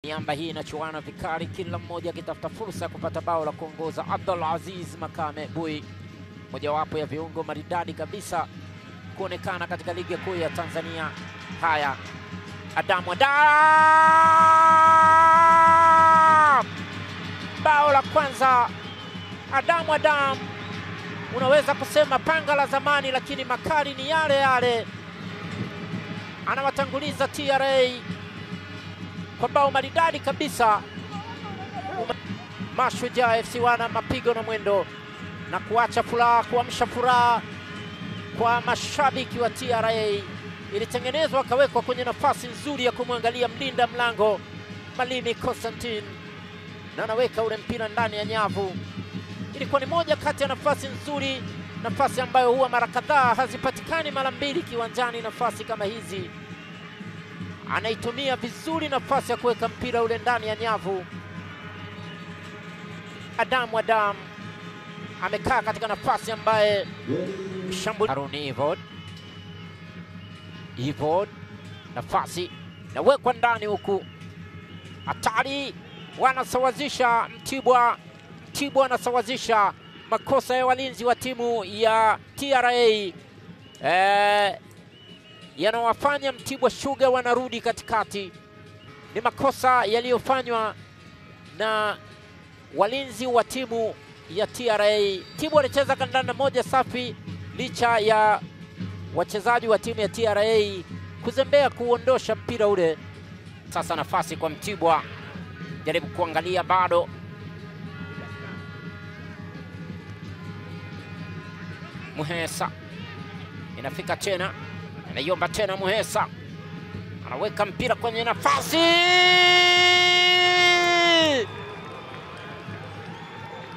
Miamba hii inachuana vikali, kila mmoja akitafuta fursa ya kupata bao la kuongoza. Abdulaziz Makame Bui, mojawapo ya viungo maridadi kabisa kuonekana katika ligi kuu ya Tanzania. Haya, Adamu bao la kwanza. Adam, unaweza kusema panga la zamani, lakini makali ni yale yale. Anawatanguliza TRA kwa bao maridadi kabisa. Mashujaa FC wana mapigo na mwendo na kuacha furaha, kuamsha furaha kwa mashabiki wa TRA. Ilitengenezwa akawekwa kwenye nafasi nzuri ya kumwangalia mlinda mlango Malimi Constantine, na anaweka ule mpira ndani ya nyavu. Ilikuwa ni moja kati ya nafasi nzuri, nafasi ambayo huwa mara kadhaa hazipatikani mara mbili kiwanjani. Nafasi kama hizi anaitumia vizuri, nafasi ya kuweka mpira ule ndani ya nyavu. Adam amekaa katika nafasi ambaye shambulizi Evod, nafasi nawekwa ndani huku. Hatari, wanasawazisha Mtibwa anasawazisha. Makosa ya walinzi wa timu ya TRA yanawafanya Mtibwa Sugar wanarudi katikati. Ni makosa yaliyofanywa na walinzi wa timu ya TRA. Mtibwa alicheza kandanda moja safi, licha ya wachezaji wa timu ya TRA kuzembea kuondosha mpira ule. Sasa nafasi kwa Mtibwa, jaribu kuangalia bado. Muhesa inafika tena, anaiomba tena. Muhesa anaweka mpira kwenye nafasi.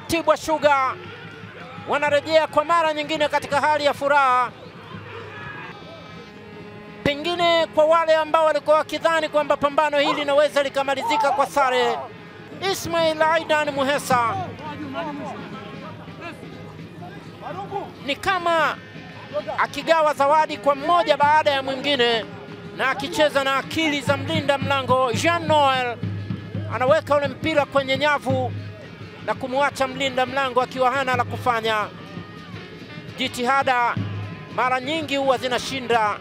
Mtibwa Sugar wanarejea kwa mara nyingine katika hali ya furaha. Pengine kwa wale ambao walikuwa wakidhani kwamba pambano hili linaweza likamalizika kwa sare, Ismail Aidan Muhesa ni kama akigawa zawadi kwa mmoja baada ya mwingine, na akicheza na akili za mlinda mlango Jean Noel. Anaweka ule mpira kwenye nyavu na kumwacha mlinda mlango akiwa hana la kufanya. Jitihada mara nyingi huwa zinashinda